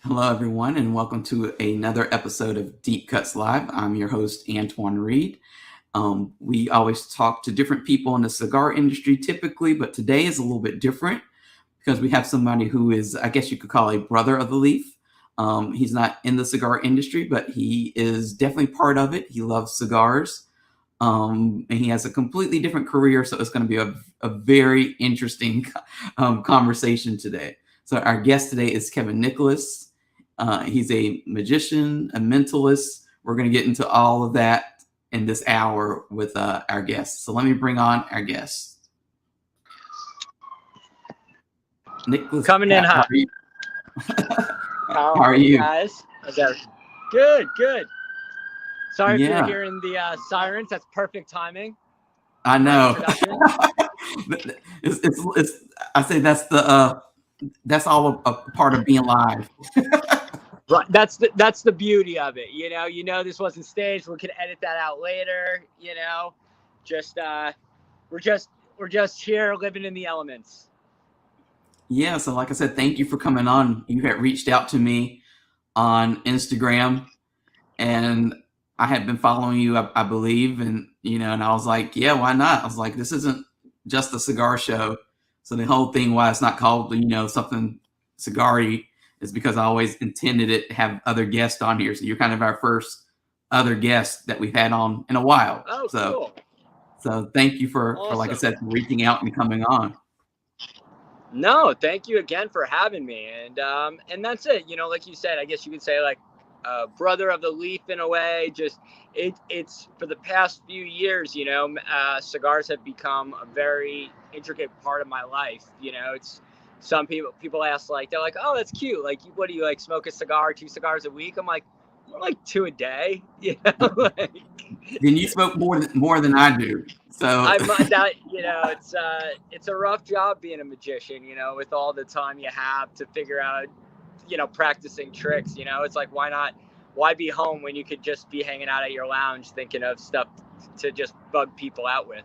Hello, everyone, and welcome to another episode of Deep Cuts Live. I'm your host, Antoine Reid. We always talk to different people in the cigar industry typically, but today is a little bit different because we have somebody who is, I guess you could call a brother of the leaf. He's not in the cigar industry, but he is definitely part of it. He loves cigars, and he has a completely different career, so it's going to be a very interesting conversation today. So our guest today is Kevin Nicholas. He's a magician, a mentalist. We're going to get into all of that in this hour with our guest. So let me bring on our guest. Nicholas, Coming in hot. How are you? Guys? Good. Sorry if Yeah. you're hearing the sirens. That's perfect timing. I know. I say that's all a part of being live. Right. That's the beauty of it. You know this wasn't staged. We could edit that out later. We're just here living in the elements. Yeah, so like I said, thank you for coming on. You had reached out to me on Instagram, and I had been following you, I believe, and I was like, yeah, why not? I was like, this isn't just a cigar show. So the whole thing why it's not called, something cigar-y is because I always intended it to have other guests on here. So you're kind of our first other guest that we've had on in a while. Oh, cool. So thank you for Awesome. like I said, reaching out and coming on. No, thank you again for having me. And that's it. Like you said, I guess you could say like brother of the leaf in a way. Just it's for the past few years, cigars have become a very intricate part of my life. It's some people ask, like, they're like, oh, that's cute. Like, what do you like, smoke a cigar, 2 cigars a week? I'm like 2 a day. Then you smoke more than I do. So it's a rough job being a magician, with all the time you have to figure out, practicing tricks. It's like, why be home when you could just be hanging out at your lounge thinking of stuff to just bug people out with?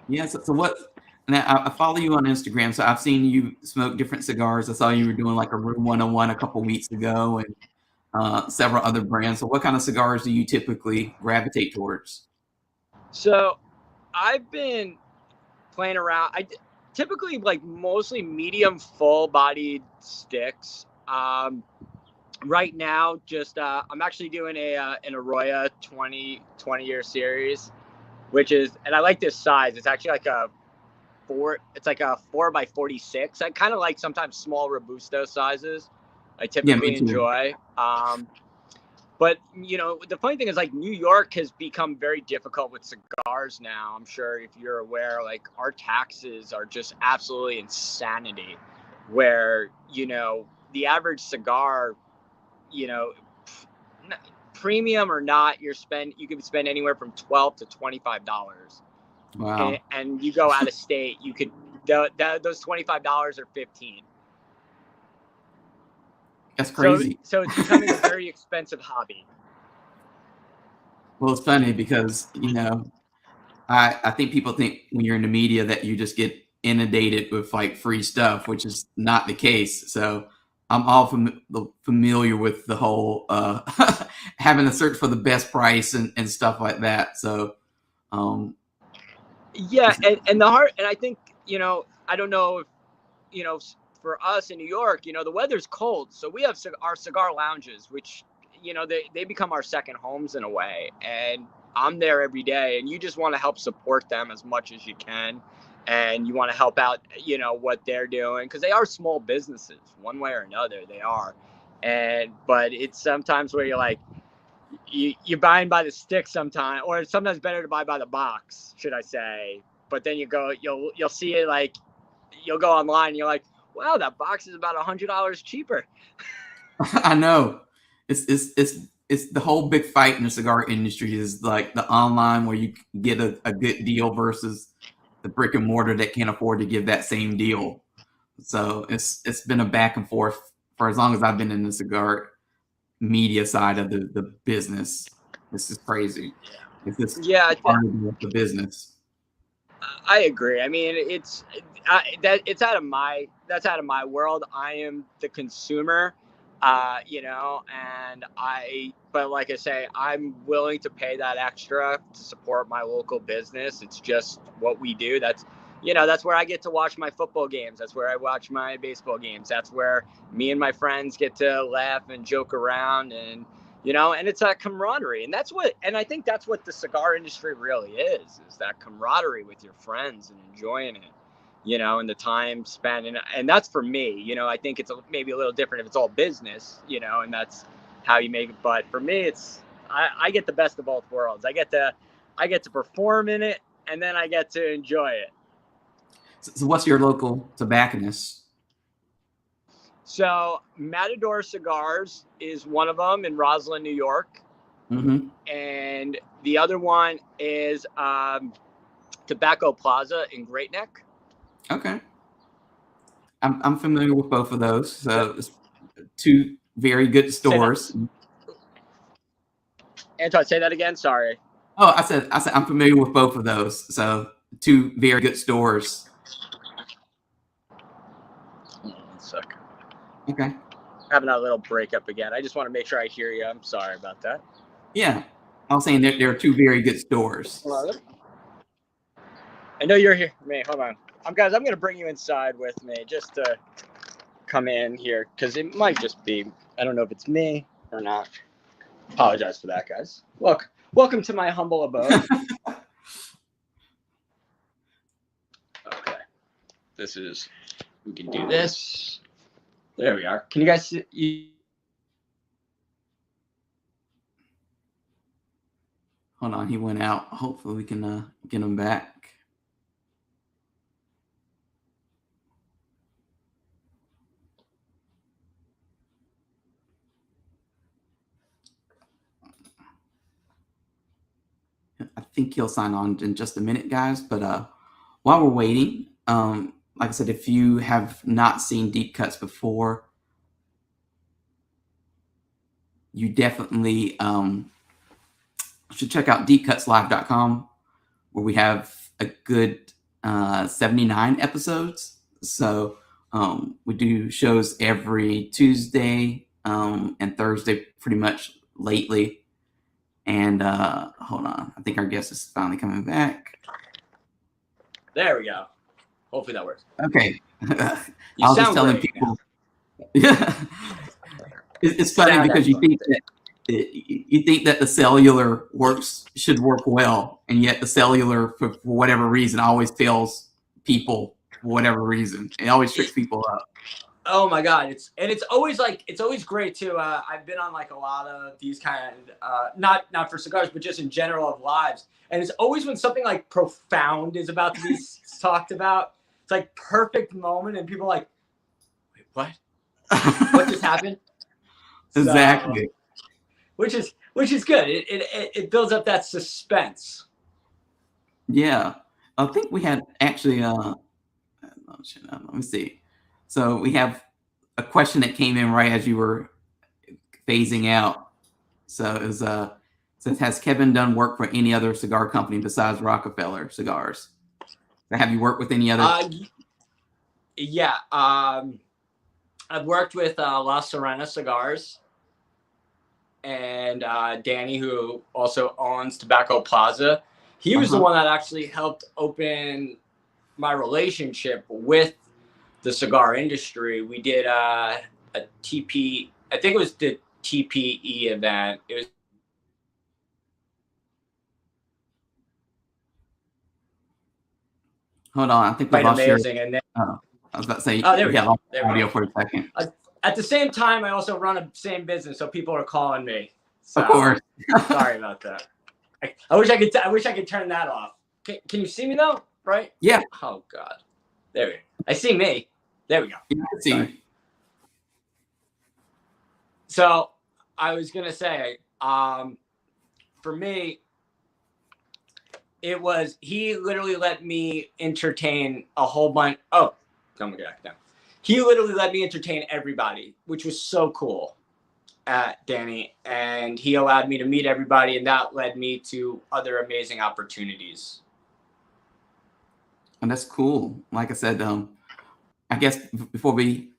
Yeah. So what? Now I follow you on Instagram, so I've seen you smoke different cigars. I saw you were doing like a room 101 a couple weeks ago, and several other brands. So what kind of cigars do you typically gravitate towards? So I've been playing around. I typically like mostly medium full-bodied sticks. Right now, just I'm actually doing an Arroyo 20 year series, which is, and I like this size. It's actually like a 4x46. I kind of like sometimes small Robusto sizes. I typically enjoy. But the funny thing is, like, New York has become very difficult with cigars now. I'm sure if you're aware, like, our taxes are just absolutely insanity, where the average cigar, premium or not, you can spend anywhere from $12 to $25. Wow. And you go out of state, you could those $25 are $15. That's crazy. So it's becoming a very expensive hobby. Well, it's funny because I think people think when you're in the media that you just get inundated with like free stuff, which is not the case. So I'm all familiar with the whole having to search for the best price and stuff like that. So yeah, and I think I don't know if for us in New York, the weather's cold, so we have our cigar lounges, which they become our second homes in a way, and I'm there every day, and you just want to help support them as much as you can, and you want to help out what they're doing, because they are small businesses one way or another. They are, but it's sometimes where you're like, you're buying by the stick sometimes, or it's sometimes better to buy by the box, should I say. But then you'll see it, like, you'll go online and you're like, wow, that box is about $100 cheaper. I know it's the whole big fight in the cigar industry is like the online where you get a good deal versus the brick and mortar that can't afford to give that same deal. So it's been a back and forth for as long as I've been in the cigar media side of the business. This is crazy. It's just part of the business. I agree. I mean, that's out of my world. I am the consumer. But like I say, I'm willing to pay that extra to support my local business. It's just what we do. That's where I get to watch my football games. That's where I watch my baseball games. That's where me and my friends get to laugh and joke around, and it's that camaraderie. And I think that's what the cigar industry really is that camaraderie with your friends and enjoying it. And the time spent. And that's for me. I think it's maybe a little different if it's all business, and that's how you make it. But for me, I get the best of both worlds. I get to perform in it, and then I get to enjoy it. So what's your local tobacconist? So Matador Cigars is one of them in Roslyn, New York. Mm-hmm. And the other one is Tobacco Plaza in Great Neck. Okay. I'm familiar with both of those. So it's two very good stores. Antoine, say that again. Sorry. Oh, I said I'm familiar with both of those. So two very good stores. Hold on 1 second. Okay. Having a little breakup again. I just want to make sure I hear you. I'm sorry about that. Yeah. I was saying that there are two very good stores. I know you're here. Hold on. I'm going to bring you inside with me just to come in here because it might just be, I don't know if it's me or not. Apologize for that, guys. Welcome to my humble abode. Okay. We can do this. There we are. Can you guys see? Hold on, he went out. Hopefully we can get him back. I think he'll sign on in just a minute, guys. But while we're waiting, like I said, if you have not seen Deep Cuts before, you definitely should check out deepcutslive.com, where we have a good 79 episodes. So we do shows every Tuesday and Thursday pretty much lately. And hold on, I think our guest is finally coming back. There we go. Hopefully that works. Okay. I was just telling people. Yeah. It's funny because you think that the cellular should work well, and yet the cellular, for whatever reason, always fails people for whatever reason. It always tricks people up. Oh my God. It's always great too. I've been on like a lot of these kind of, not for cigars, but just in general of lives. And it's always when something like profound is about to be talked about. It's like perfect moment. And people are like, wait, what? What just happened? Exactly. So, which is good. It builds up that suspense. Yeah. I think we had actually, let me see. So we have a question that came in right as you were phasing out. So it was, says, has Kevin done work for any other cigar company besides Rockefeller Cigars? Have you worked with any other? Yeah. I've worked with La Serena Cigars and Danny, who also owns Tobacco Plaza. He was the one that actually helped open my relationship with the cigar industry. We did a TP, I think it was the TPE event. It was Hold on, I think we quite lost amazing. your. And then, I was about to say, there we yeah, go. audio for a second. At the same time, I also run a same business, so people are calling me. So, of course. Sorry about that. I wish I could turn that off. Can you see me though? Right? Yeah. Oh God. There we go. I see me. There we go. Yeah, I see. Sorry. So I was gonna say, for me, he literally let me entertain a whole bunch. Oh, come back now. He literally let me entertain everybody, which was so cool. At Danny, and he allowed me to meet everybody, and that led me to other amazing opportunities. And that's cool. Like I said, I guess before we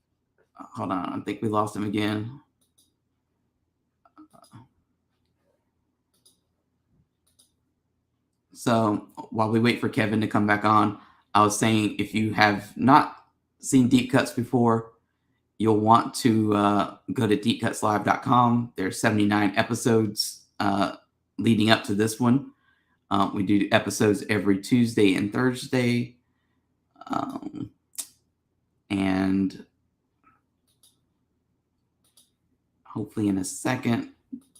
hold on, I think we lost him again. So while we wait for Kevin to come back on, I was saying if you have not seen Deep Cuts before, you'll want to go to deepcutslive.com. There's 79 episodes leading up to this one. We do episodes every Tuesday and Thursday. And hopefully in a second,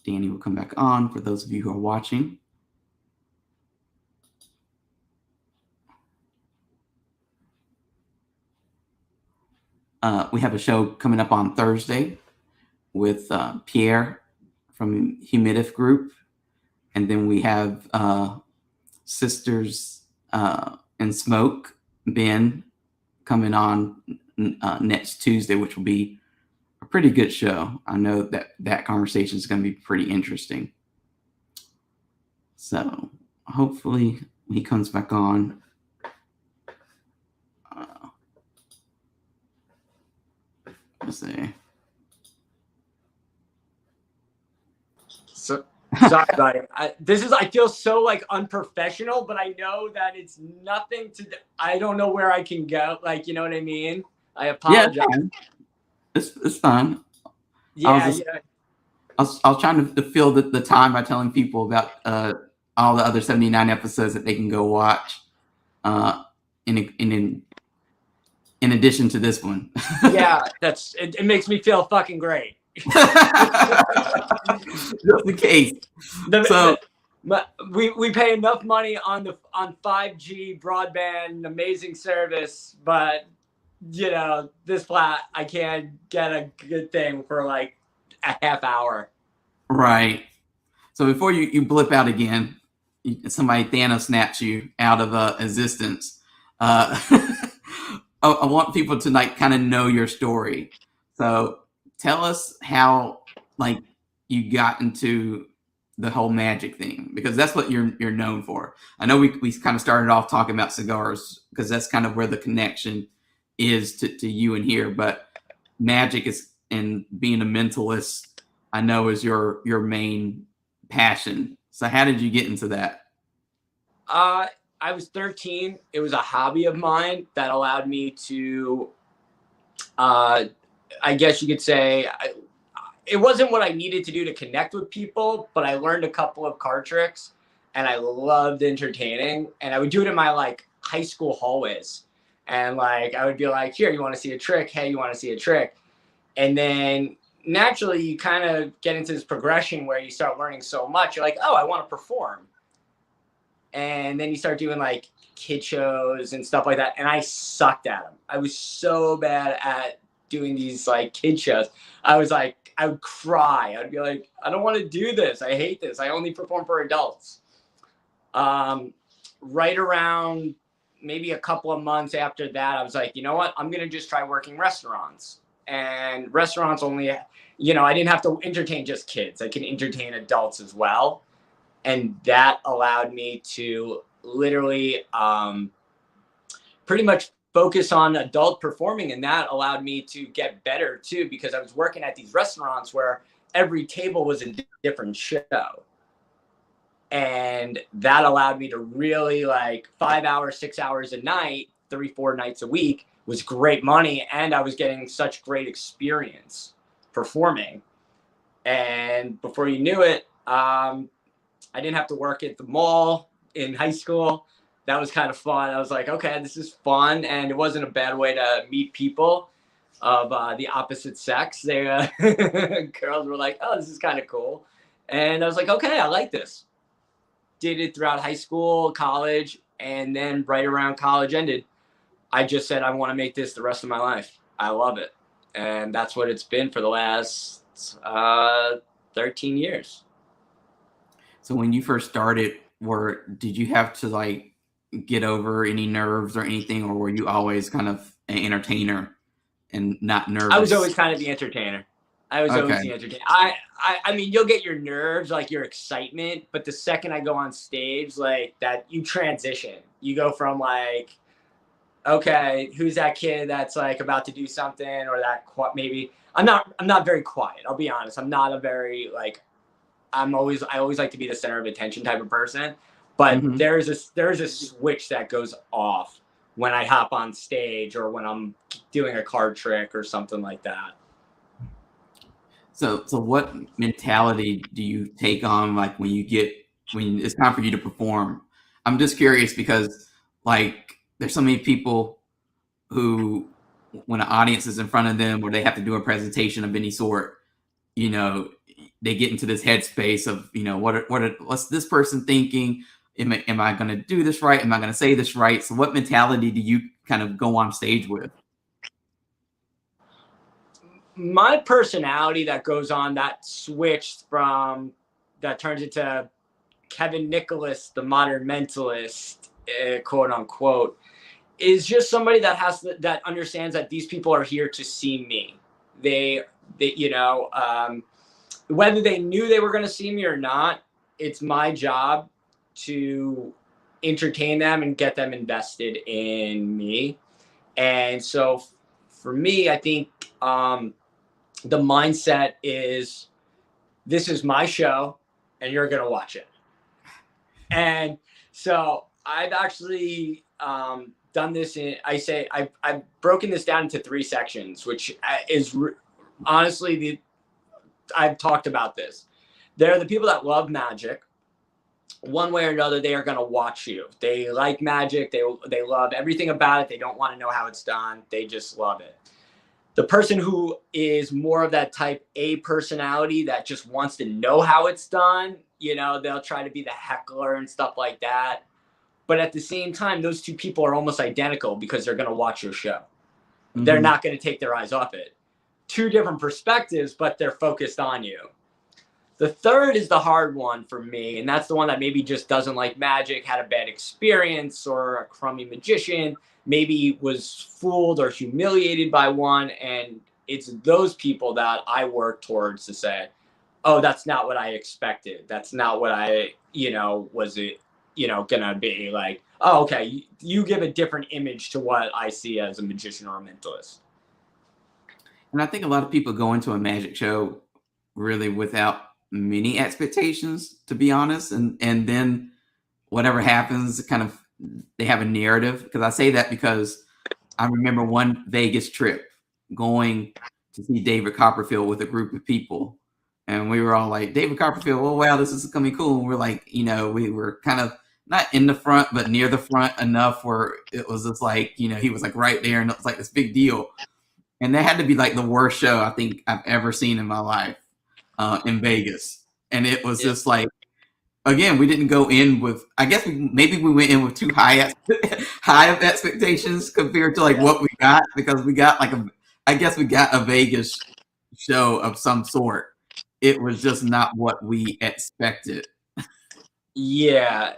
Danny will come back on for those of you who are watching. We have a show coming up on Thursday with Pierre from Humidif Group. And then we have Sisters in Smoke, Ben, coming on next Tuesday, which will be a pretty good show. I know that conversation is going to be pretty interesting. So hopefully he comes back on. Let's see. So sorry about it. I feel so like unprofessional, but I know that it's nothing to. I don't know where I can go. Like, you know what I mean? I apologize. Yeah, it's fine. Yeah, I was trying to fill the time by telling people about all the other 79 episodes that they can go watch. In addition to this one. Yeah, it makes me feel fucking great. Just the case. We pay enough money on 5G broadband, amazing service, but you know, this flat I can't get a good thing for like a half hour. Right. So before you blip out again, somebody Thanos snaps you out of existence. I want people to like kind of know your story. So tell us how like you got into the whole magic thing, because that's what you're known for. I know we kind of started off talking about cigars because that's kind of where the connection is to you and here, but magic is, and being a mentalist, I know is your main passion. So how did you get into that? I was 13. It was a hobby of mine that allowed me to, I guess you could say, it wasn't what I needed to do to connect with people, but I learned a couple of card tricks and I loved entertaining. And I would do it in my like high school hallways. And like, I would be like, here, you want to see a trick? Hey, you want to see a trick? And then naturally you kind of get into this progression where you start learning so much. You're like, oh, I want to perform. And then you start doing like kid shows and stuff like that. And I sucked at them. I was so bad at doing these like kid shows. I was like, I would cry. I'd be like, I don't want to do this. I hate this. I only perform for adults. Right around maybe a couple of months after that, I was like, you know what? I'm going to just try working restaurants. And restaurants only, you know, I didn't have to entertain just kids. I can entertain adults as well. And that allowed me to literally pretty much focus on adult performing. And that allowed me to get better too, because I was working at these restaurants where every table was a different show. And that allowed me to really like 5 hours, 6 hours a night, 3-4 nights a week was great money. And I was getting such great experience performing. And before you knew it, I didn't have to work at the mall in high school. That was kind of fun. I was like, okay, this is fun. And it wasn't a bad way to meet people of the opposite sex. They girls were like, oh, this is kind of cool. And I was like, okay, I like this. Did it throughout high school, college, and then right around college ended, I just said, I want to make this the rest of my life. I love it. And that's what it's been for the last 13 years. So when you first started, did you have to like get over any nerves or anything, or were you always kind of an entertainer and not nervous? I was always kind of the entertainer. Always the entertainer. I mean, you'll get your nerves, like your excitement, but the second I go on stage, like that, you transition. You go from like, okay, who's that kid that's like about to do something, or that maybe I'm not very quiet. I'll be honest. I'm not a very like. I always like to be the center of attention type of person, But Hmm. there's a switch that goes off when I hop on stage or when I'm doing a card trick or something like that. So what mentality do you take on like when it's time for you to perform? I'm just curious because like there's so many people who when an audience is in front of them or they have to do a presentation of any sort, you know, they get into this headspace of, what's this person thinking? Am I going to do this right? Am I going to say this right? So what mentality do you kind of go on stage with? My personality that goes on that switched from that turns into Kevin Nicholas, the modern mentalist, quote unquote, is just somebody that understands that these people are here to see me. They, whether they knew they were going to see me or not, it's my job to entertain them and get them invested in me. And so, for me, I think the mindset is this is my show, and you're going to watch it. And so I've actually done this I've broken this down into 3 sections, which is honestly I've talked about this. They're the people that love magic. One way or another, they are going to watch you. They like magic. They love everything about it. They don't want to know how it's done. They just love it. The person who is more of that type A personality that just wants to know how it's done, they'll try to be the heckler and stuff like that. But at the same time, those two people are almost identical because they're going to watch your show. They're Hmm. not going to take their eyes off it. 2 different perspectives, but they're focused on you. The third is the hard one for me, and that's the one that maybe just doesn't like magic, had a bad experience, or a crummy magician, maybe was fooled or humiliated by one. And it's those people that I work towards to say, oh, that's not what I expected. That's not what I, was it, gonna be like, oh, okay, you give a different image to what I see as a magician or a mentalist. And I think a lot of people go into a magic show really without many expectations, to be honest. And then whatever happens, kind of they have a narrative. Because I say that because I remember one Vegas trip going to see David Copperfield with a group of people. And we were all like, David Copperfield, oh, wow, this is going to be cool. And we're like, we were kind of not in the front, but near the front enough where it was just like, he was like right there and it was like this big deal. And that had to be like the worst show I think I've ever seen in my life in Vegas. And it was Yeah. just like, again, we didn't go in with. I guess maybe we went in with too high of expectations compared to like Yeah. what we got because we got like a. I guess we got a Vegas show of some sort. It was just not what we expected. Yeah,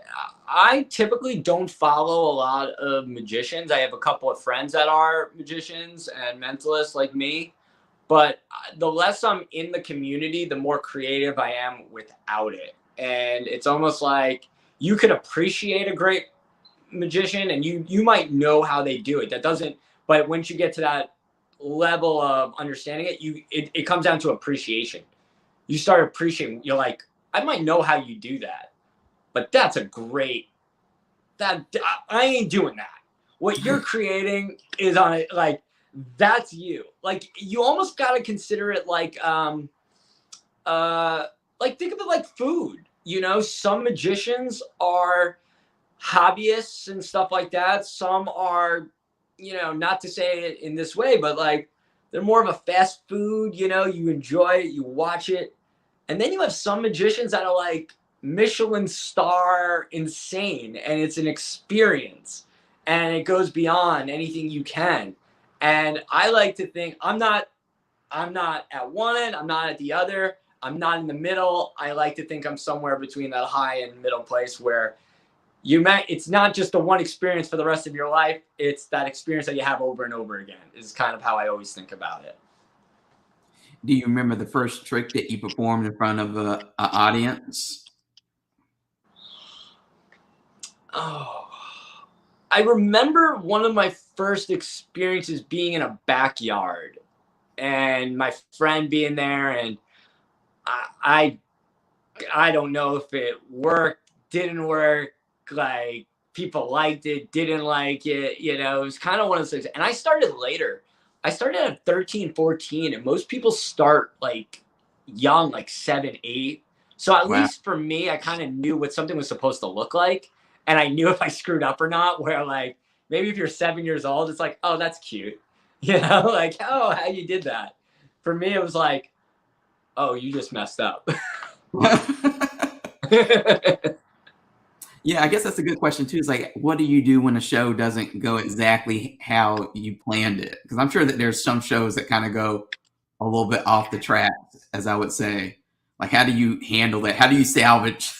I typically don't follow a lot of magicians. I have a couple of friends that are magicians and mentalists like me, but the less I'm in the community, the more creative I am without it. And it's almost like you could appreciate a great magician and you might know how they do it. That doesn't, but once you get to that level of understanding it, it comes down to appreciation. You start appreciating, you're like, I might know how you do that, but that's a great that I ain't doing that. What you're creating is on it like that's you. Like you almost got to consider it like think of it like food. Some magicians are hobbyists and stuff like that. Some are, not to say it in this way, but like they're more of a fast food, you enjoy it, you watch it. And then you have some magicians that are like Michelin star insane, and it's an experience and it goes beyond anything you can. And I like to think I'm not at one end, I'm not at the other, I'm not in the middle. I like to think I'm somewhere between that high and middle place where it's not just the one experience for the rest of your life, it's that experience that you have over and over again is kind of how I always think about it. Do you remember the first trick that you performed in front of a audience? Oh, I remember one of my first experiences being in a backyard and my friend being there, and I I don't know if it worked, didn't work. like people liked it, didn't like it. You know, it was kind of one of those things. And I started later. I started at 13, 14, and most people start like young, like 7, 8. So at Wow. least for me, I kind of knew what something was supposed to look like. And I knew if I screwed up or not, where like maybe if you're 7 years old, it's like, oh, that's cute. You know, like, oh, how you did that. For me, it was like, oh, you just messed up. Yeah, I guess that's a good question too. Is like, what do you do when a show doesn't go exactly how you planned it? Because I'm sure that there's some shows that kind of go a little bit off the tracks, as I would say. Like, how do you handle that? How do you salvage?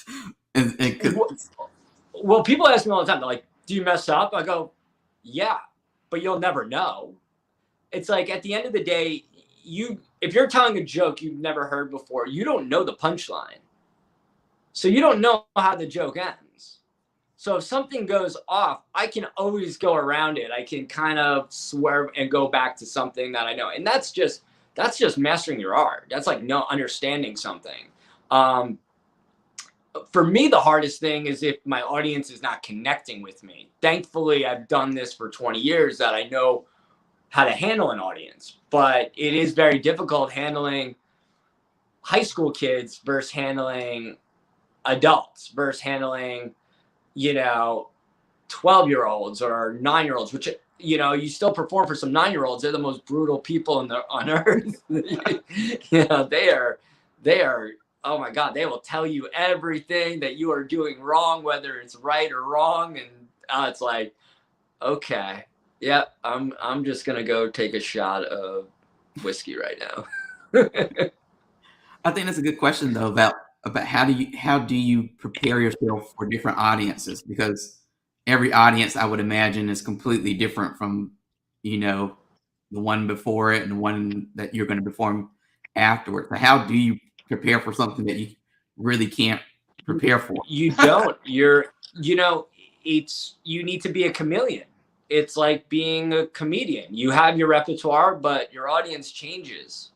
Well, people ask me all the time, they're like, do you mess up? I go, yeah, but you'll never know. It's like at the end of the day, if you're telling a joke you've never heard before, you don't know the punchline. So you don't know how the joke ends. So if something goes off, I can always go around it. I can kind of swerve and go back to something that I know. And that's just mastering your art. That's like understanding something. For me, the hardest thing is if my audience is not connecting with me. Thankfully, I've done this for 20 years that I know how to handle an audience, but it is very difficult handling high school kids versus handling adults versus handling, 12-year-olds or 9-year-olds, which, you still perform for some 9-year-olds. They're the most brutal people on earth. They are, oh my God, they will tell you everything that you are doing wrong, whether it's right or wrong. And it's like, okay, yeah, I'm just going to go take a shot of whiskey right now. I think that's a good question though about how do you prepare yourself for different audiences, because every audience I would imagine is completely different from the one before it and the one that you're going to perform afterwards. So how do you prepare for something that you really can't prepare for? You don't. You need to be a chameleon. It's like being a comedian. You have your repertoire, but your audience changes.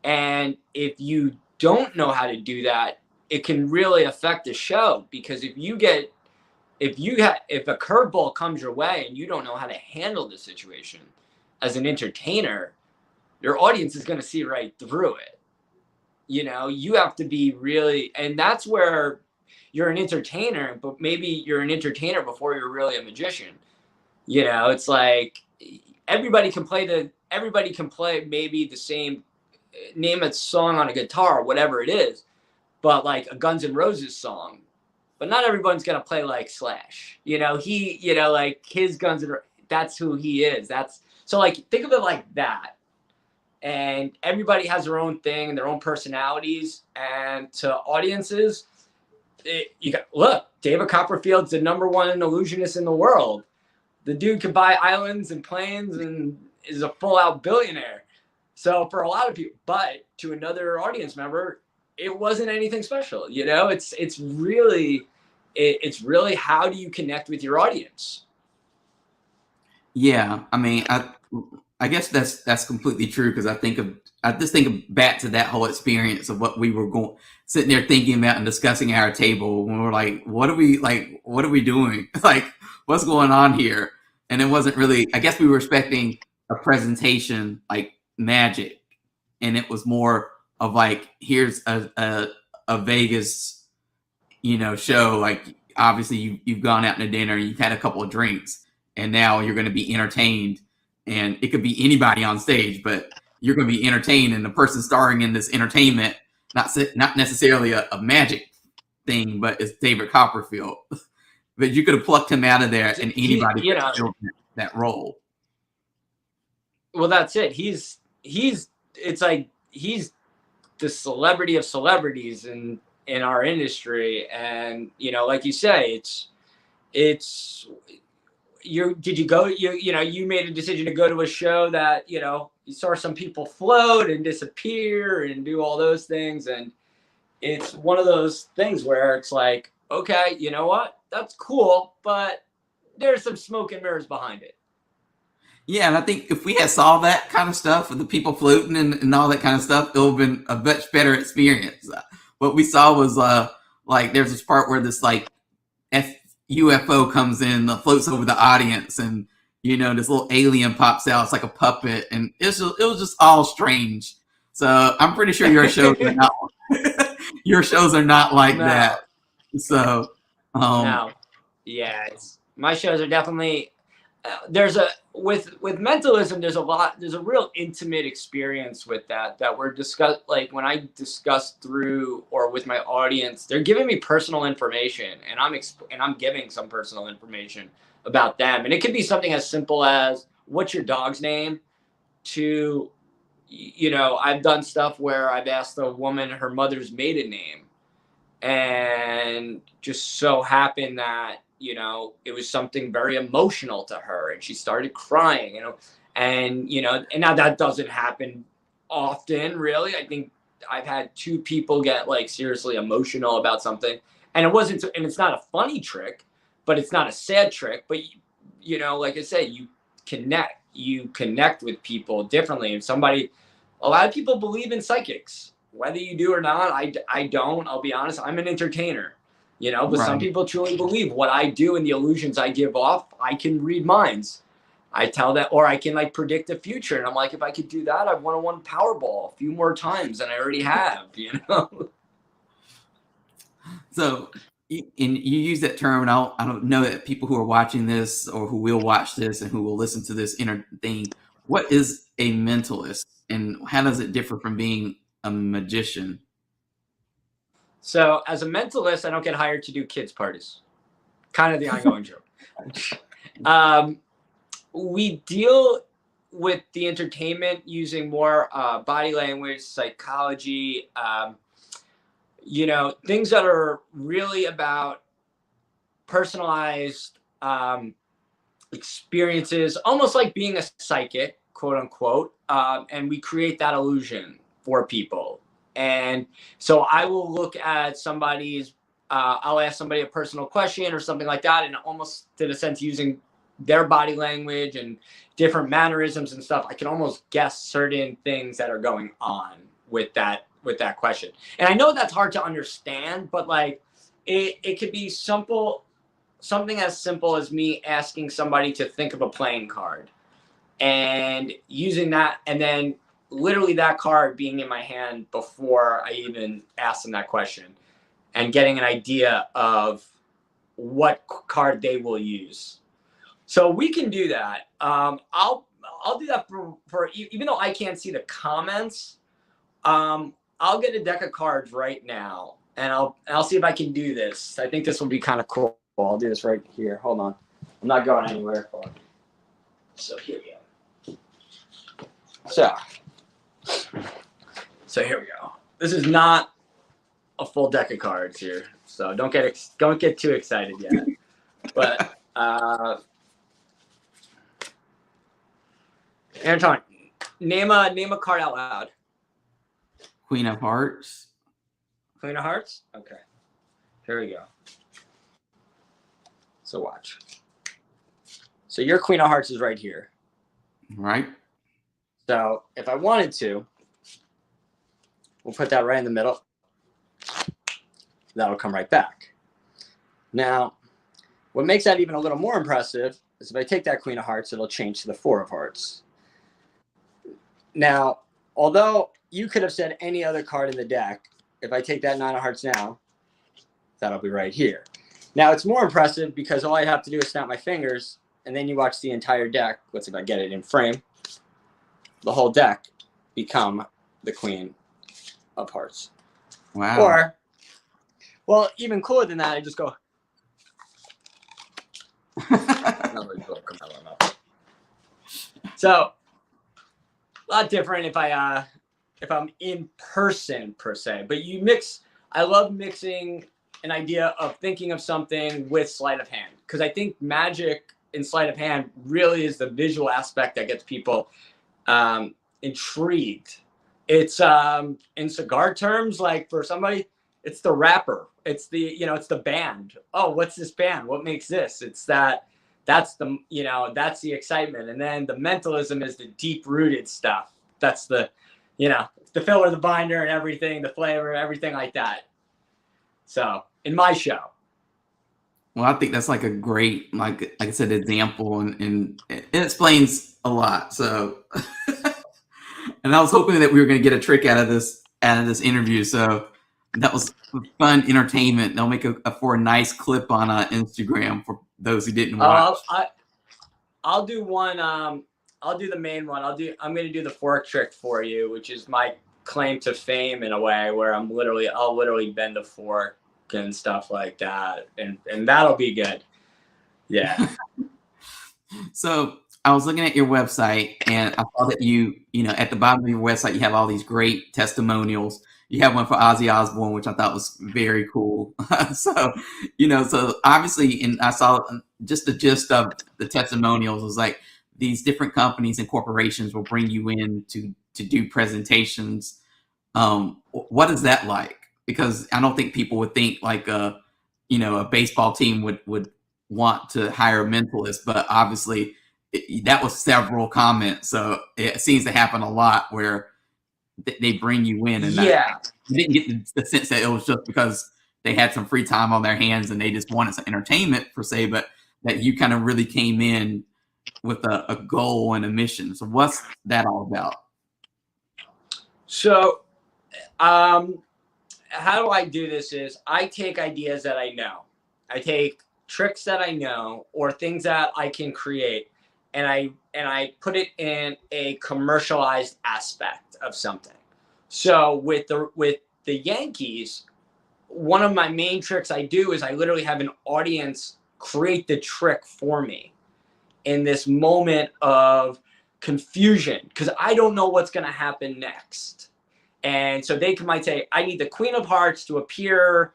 And if you don't know how to do that, it can really affect the show, because if a curveball comes your way and you don't know how to handle the situation as an entertainer, your audience is going to see right through it. You have to be really, and that's where you're an entertainer, but maybe you're an entertainer before you're really a magician. It's like everybody can play maybe the same, name a song on a guitar, whatever it is, but like a Guns N' Roses song, but not everyone's going to play like Slash. Like his Guns N' Roses, that's who he is. So like, think of it like that. And everybody has their own thing and their own personalities. And to audiences, look, David Copperfield's the #1 illusionist in the world. The dude can buy islands and planes and is a full-out billionaire. So for a lot of people, but to another audience member, it wasn't anything special. It's really how do you connect with your audience? Yeah, I mean, I guess that's completely true, because I just think back to that whole experience of what we were sitting there thinking about and discussing at our table when we're like, what are we doing? Like, what's going on here? And it wasn't really, I guess we were expecting a presentation like magic, and it was more of like, here's a Vegas, show. Like, obviously you've gone out to dinner, you've had a couple of drinks, and now you're going to be entertained. And it could be anybody on stage, but you're going to be entertained, and the person starring in this entertainment, not necessarily a magic thing, but it's David Copperfield. But you could have plucked him out of there, and anybody could fill that role. Well, that's it. It's like he's the celebrity of celebrities in our industry. And like you say, you made a decision to go to a show that you saw some people float and disappear and do all those things, and it's one of those things where it's like, okay, you know what, that's cool, but there's some smoke and mirrors behind it. Yeah, and I think if we had saw that kind of stuff with the people floating and all that kind of stuff, it would have been a much better experience. What we saw was like there's this part where this like UFO comes in, floats over the audience, and this little alien pops out. It's like a puppet, and it was just all strange. So I'm pretty sure your shows are not your shows are not like that. No, So no, yeah, my shows are definitely there's a with mentalism. There's a real intimate experience with that we're discuss like when I discuss through or with my audience, they're giving me personal information, and I'm giving some personal information about them, and it could be something as simple as what's your dog's name to I've done stuff where I've asked a woman her mother's maiden name, and just so happened that it was something very emotional to her, and she started crying, and and now that doesn't happen often, really. I think I've had two people get like seriously emotional about something, and it's not a funny trick, but it's not a sad trick, but like I said, you connect with people differently, and a lot of people believe in psychics, whether you do or not. I don't. I'll be honest. I'm an entertainer, but some right. people truly believe what I do and the illusions I give off. I can read minds. I tell that, or I can like predict the future. And I'm like, if I could do that, I've won Powerball a few more times than I already have. So, and you use that term, and I don't know that people who are watching this or who will watch this and who will listen to this thing. What is a mentalist, and how does it differ from being a magician? So as a mentalist, I don't get hired to do kids parties. Kind of the ongoing joke. We deal with the entertainment using more body language, psychology, things that are really about personalized experiences, almost like being a psychic, quote unquote. And we create that illusion for people. And so I will look at I'll ask somebody a personal question or something like that, and almost in a sense using their body language and different mannerisms and stuff, I can almost guess certain things that are going on with that question. And I know that's hard to understand, but like it could be something as simple as me asking somebody to think of a playing card and using that, and then literally that card being in my hand before I even ask them that question, and getting an idea of what card they will use. So we can do that. I'll do that for even though I can't see the comments. I'll get a deck of cards right now, and I'll see if I can do this. I think this will be kind of cool. I'll do this right here. Hold on. I'm not going anywhere. So here we go. So here we go. This is not a full deck of cards here, so don't get too excited yet. But Antoine, name a card out loud. Queen of Hearts. Queen of Hearts? Okay. Here we go. So watch. So your Queen of Hearts is right here. Right. So if I wanted to, we'll put that right in the middle. That'll come right back. Now, what makes that even a little more impressive is if I take that Queen of Hearts, it'll change to the Four of Hearts. Now, although you could have said any other card in the deck, if I take that Nine of Hearts now, that'll be right here. Now, it's more impressive because all I have to do is snap my fingers, and then you watch the entire deck. Let's see if I get it in frame. The whole deck become the Queen of Hearts. Wow. Or, well, even cooler than that, I just go. So, a lot different if I'm in person per se. But I love mixing an idea of thinking of something with sleight of hand, because I think magic in sleight of hand really is the visual aspect that gets people intrigued. It's in cigar terms, like for somebody, it's the wrapper. It's it's the band. Oh, what's this band? What makes this? It's that's the excitement. And then the mentalism is the deep rooted stuff. That's the filler, the binder, and everything, the flavor, everything like that. So in my show. Well, I think that's like a great, like I said, example, and it explains a lot. So, and I was hoping that we were going to get a trick out of this interview. So that was fun entertainment. They'll make for a nice clip on Instagram for those who didn't watch. I'll do one. I'll do the main one. I'm going to do the fork trick for you, which is my claim to fame in a way, where I'll literally bend a fork and stuff like that, and that'll be good. Yeah. So I was looking at your website and I saw that at the bottom of your website, you have all these great testimonials. You have one for Ozzy Osborne, which I thought was very cool. So, so obviously, and I saw just the gist of the testimonials was like these different companies and corporations will bring you in to do presentations. What is that like? Because I don't think people would think like a baseball team would want to hire a mentalist, but obviously that was several comments. So it seems to happen a lot where they bring you in, and Yeah. you didn't get the sense that it was just because they had some free time on their hands and they just wanted some entertainment per se, but that you kind of really came in with a goal and a mission. So what's that all about? So, how do I do this is I take ideas that I know. I take tricks that I know or things that I can create, and I put it in a commercialized aspect of something. So with the Yankees, one of my main tricks I do is I literally have an audience create the trick for me in this moment of confusion because I don't know what's going to happen next. And so they might say, I need the Queen of Hearts to appear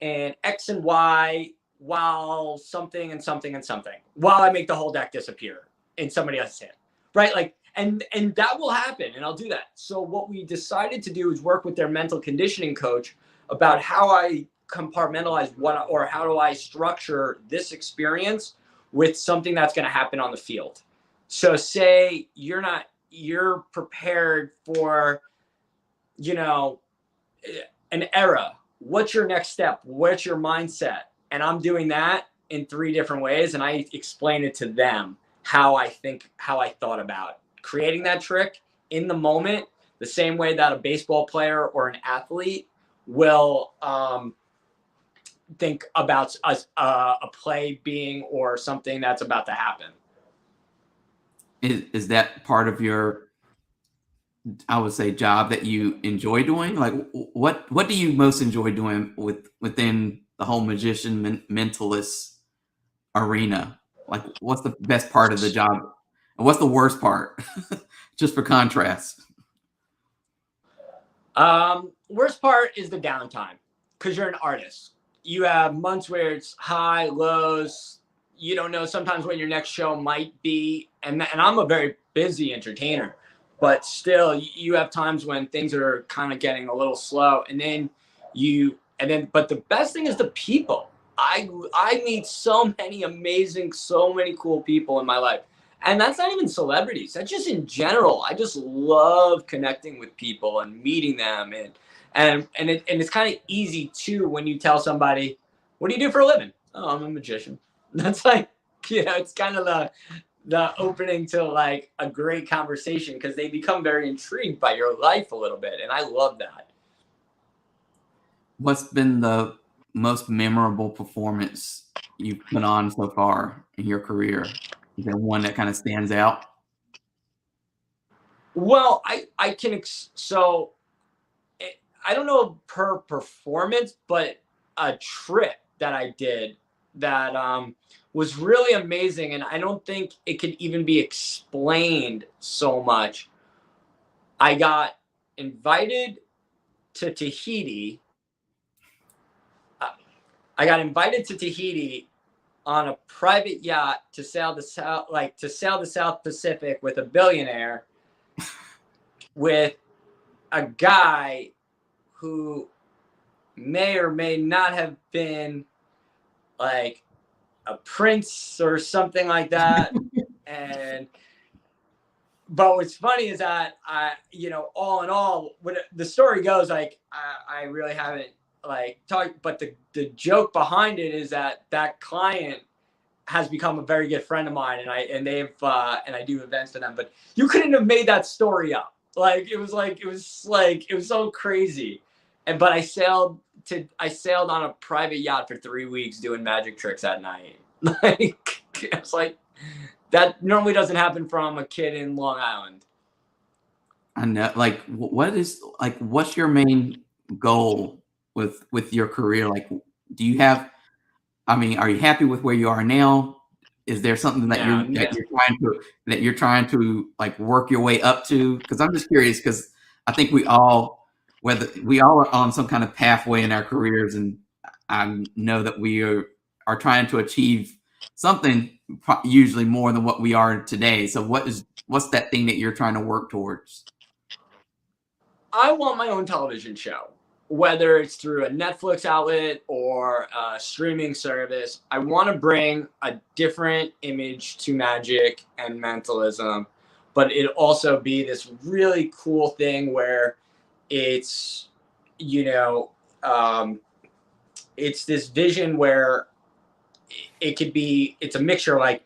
in X and Y while something and something and something, while I make the whole deck disappear in somebody else's hand, right? Like, and that will happen, and I'll do that. So what we decided to do is work with their mental conditioning coach about how I compartmentalize or how do I structure this experience with something that's going to happen on the field. So say you're prepared for, an era. What's your next step? What's your mindset? And I'm doing that in 3 different ways. And I explain it to them how I thought about creating that trick in the moment, the same way that a baseball player or an athlete will think about a play being or something that's about to happen. Is that part of your, I would say, job that you enjoy doing? Like, what do you most enjoy doing within the whole magician mentalist arena? Like, what's the best part of the job, and what's the worst part? Just for contrast. Worst part is the downtime because you're an artist. You have months where it's high, lows. You don't know sometimes when your next show might be, and I'm a very busy entertainer, but still, you have times when things are kind of getting a little slow, but the best thing is the people. I meet so many amazing, so many cool people in my life. And that's not even celebrities. That's just in general. I just love connecting with people and meeting them, and it's kind of easy too when you tell somebody, "What do you do for a living?" "Oh, I'm a magician." That's like, it's kind of the opening to like a great conversation because they become very intrigued by your life a little bit, and I love that. What's been the most memorable performance you've put on so far in your career? Is there one that kind of stands out? Well, I can so I don't know per performance, but a trip that I did that was really amazing, and I don't think it could even be explained so much. I got invited to Tahiti. Uh, I got invited to Tahiti on a private yacht to sail the South Pacific with a billionaire, with a guy who may or may not have been like a prince or something like that. And but what's funny is that all in all, what the story goes, like I really haven't like talk, but the joke behind it is that that client has become a very good friend of mine, and I do events for them. But you couldn't have made that story up. It was so crazy. And but I sailed on a private yacht for 3 weeks doing magic tricks at night. Like it's like that normally doesn't happen from a kid in Long Island. I know. Like, what's your main goal with your career? Like, do you have? I mean, are you happy with where you are now? Is there something that No, you're trying to like work your way up to? Because I'm just curious. Because I think we all, whether we all are on some kind of pathway in our careers, and I know that are trying to achieve something usually more than what we are today. So what's that thing that you're trying to work towards? I want my own television show, whether it's through a Netflix outlet or a streaming service. I want to bring a different image to magic and mentalism, but it also be this really cool thing where it's, you know, um, it's this vision where it's a mixture like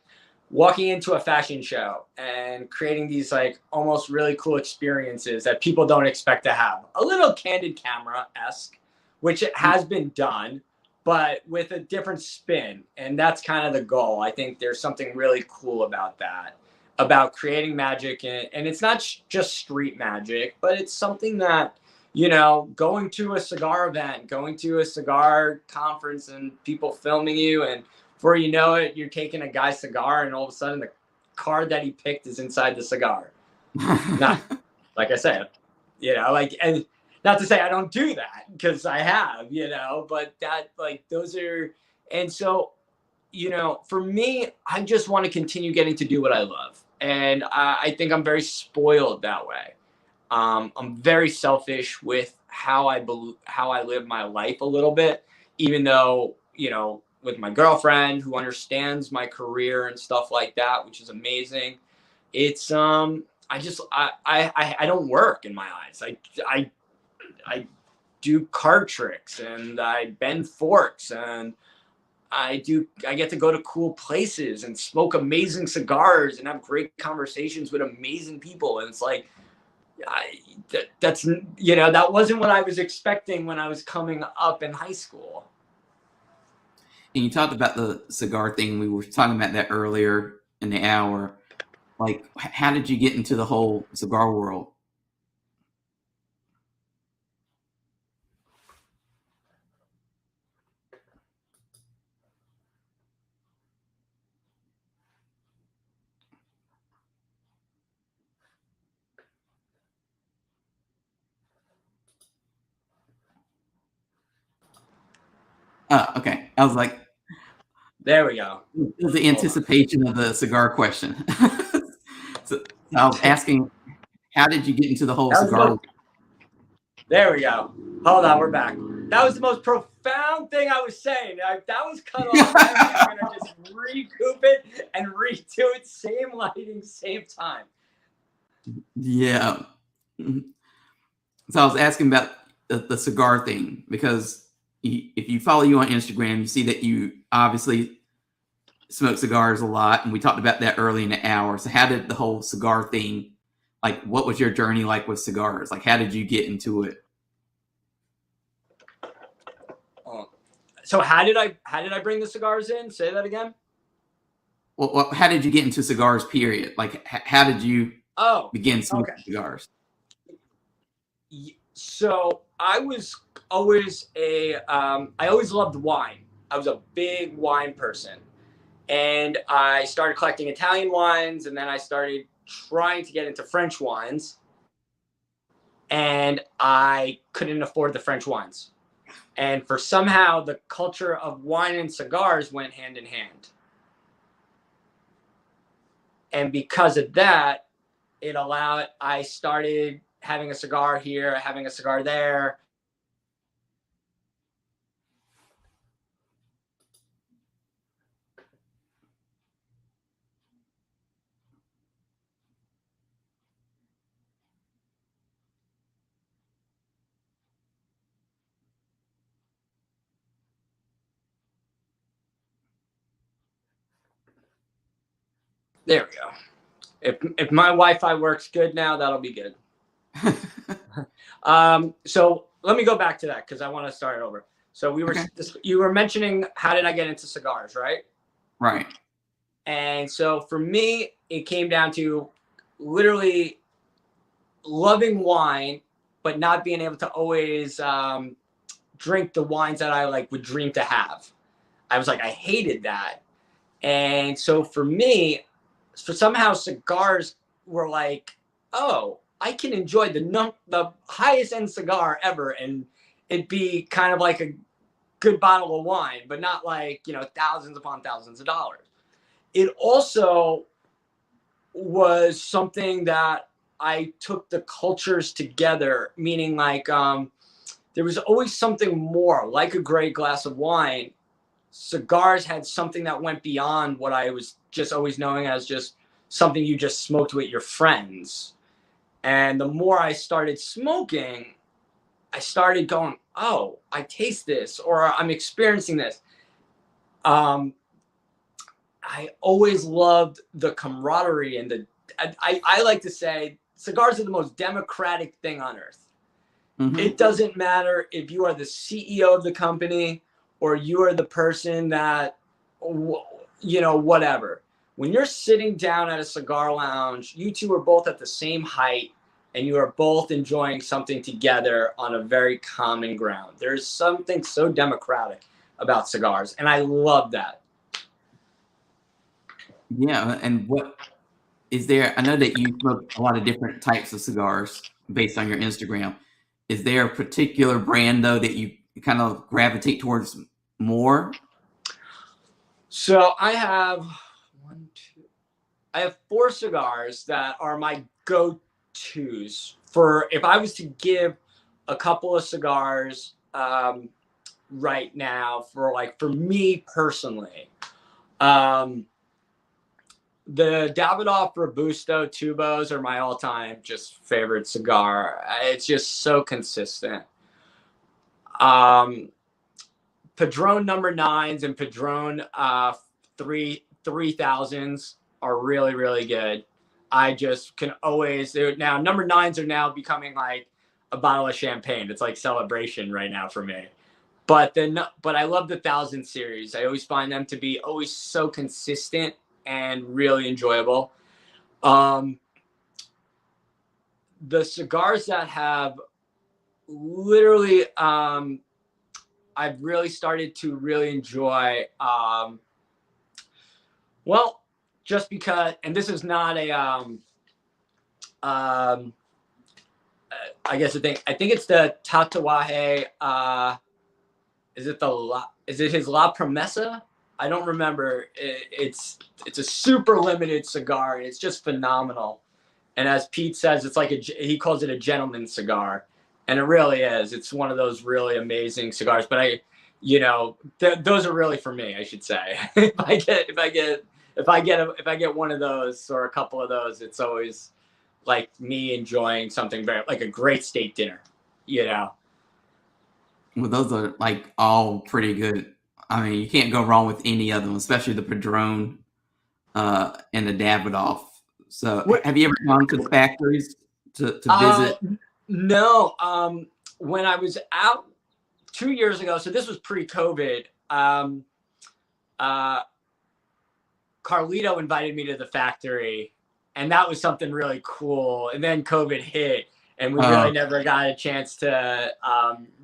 walking into a fashion show and creating these like almost really cool experiences that people don't expect to have. A little candid camera-esque, which it has been done, but with a different spin. And that's kind of the goal. I think there's something really cool about that, about creating magic. And it's not just street magic, but it's something that, going to a cigar event, going to a cigar conference and people filming you, and before you know it, you're taking a guy's cigar, and all of a sudden the card that he picked is inside the cigar. Not like I said, and not to say I don't do that because I have, but that like those are, and so for me, I just want to continue getting to do what I love, and I think I'm very spoiled that way. I'm very selfish with how I live my life a little bit, even though with my girlfriend who understands my career and stuff like that, which is amazing. It's I don't work in my eyes. I do card tricks and I bend forks and I get to go to cool places and smoke amazing cigars and have great conversations with amazing people, and it's like that wasn't what I was expecting when I was coming up in high school. And you talked about the cigar thing. We were talking about that earlier in the hour. Like, how did you get into the whole cigar world? Okay. I was like, There we go. it was the Hold on. anticipation of the cigar question. So I was asking, how did you get into the whole That was the cigar most. world? There we go. Hold on, we're back. That was the most profound thing I was saying. That was cut off. I'm gonna just recoup it and redo it. Same lighting, same time. Yeah. So I was asking about the cigar thing because if you follow you on Instagram, you see that you obviously smoke cigars a lot, and we talked about that early in the hour. So how did the whole cigar thing, like, what was your journey like with cigars? Like, how did you get into it? So how did I bring the cigars in? Say that again. Well, how did you get into cigars? Period. Like, how did you Oh, begin okay. smoking cigars? So I was always I always loved wine. I was a big wine person. And I started collecting Italian wines, and then I started trying to get into French wines, and I couldn't afford the French wines. And for somehow the culture of wine and cigars went hand in hand. And because of that, I started having a cigar here, having a cigar there. There we go. If my Wi-Fi works good now, that'll be good. So let me go back to that because I want to start it over. So you were mentioning how did I get into cigars, right? Right. And so for me, it came down to literally loving wine, but not being able to always drink the wines that I like would dream to have. I was like, I hated that. And so for me, somehow cigars were like, oh, I can enjoy the highest end cigar ever, and it'd be kind of like a good bottle of wine, but not like, thousands upon thousands of dollars. It also was something that I took the cultures together, meaning like there was always something more, like a great glass of wine. Cigars had something that went beyond what I was just always knowing as just something you just smoked with your friends. And the more I started smoking, I started going, oh, I taste this, or I'm experiencing this. I always loved the camaraderie and I like to say cigars are the most democratic thing on earth. Mm-hmm. It doesn't matter if you are the CEO of the company or you are the person that, whatever. When you're sitting down at a cigar lounge, you two are both at the same height and you are both enjoying something together on a very common ground. There's something so democratic about cigars, and I love that. Yeah, and what is there? I know that you smoke a lot of different types of cigars based on your Instagram. Is there a particular brand though that you kind of gravitate towards more? So I have I have 4 cigars that are my go-tos for if I was to give a couple of cigars right now for me personally. The Davidoff Robusto Tubos are my all-time just favorite cigar. It's just so consistent. Padron number 9s and Padron 3000s are really, really good. I just can always now number 9s are now becoming like a bottle of champagne. It's like celebration right now for me. But I love the 1000 series. I always find them to be always so consistent and really enjoyable. The cigars that have literally I've really started to really enjoy well, just because, and this is not a I guess I think it's the Tatuaje is it his La Promesa? I don't remember. It's a super limited cigar and it's just phenomenal. And as Pete says, it's like he calls it a gentleman's cigar, and it really is. It's one of those really amazing cigars. But those are really for me, I should say. if I get one of those or a couple of those, it's always like me enjoying something very like a great steak dinner. Well, those are like all pretty good. I mean, you can't go wrong with any of them, especially the Padron and the Davidoff. So, have you ever gone to the factories to visit? No. When I was out 2 years ago, so this was pre-COVID. Carlito invited me to the factory, and that was something really cool. And then COVID hit, and we really never got a chance to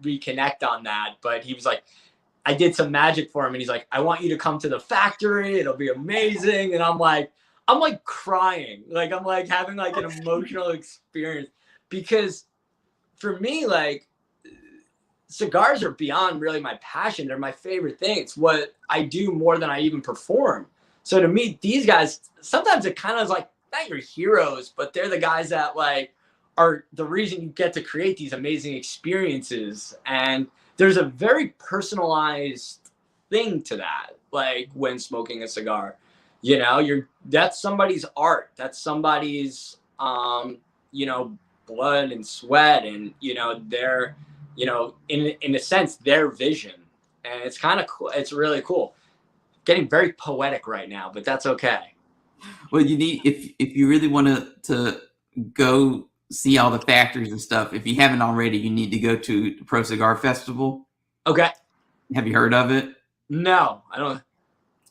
reconnect on that. But he was like, I did some magic for him, and he's like, I want you to come to the factory. It'll be amazing. And I'm like crying. Like, I'm like having like an emotional experience because for me, like, cigars are beyond really my passion. They're my favorite thing. It's what I do more than I even perform. So to me, these guys, sometimes it kind of is like, not your heroes, but they're the guys that like are the reason you get to create these amazing experiences. And there's a very personalized thing to that. Like when smoking a cigar, that's somebody's art. That's somebody's, blood and sweat and, their, in a sense, their vision. And it's kind of cool. It's really cool. Getting very poetic right now, but that's okay. Well, you need if you really want to go see all the factories and stuff. If you haven't already, you need to go to the Pro Cigar Festival. Okay. Have you heard of it? No, I don't.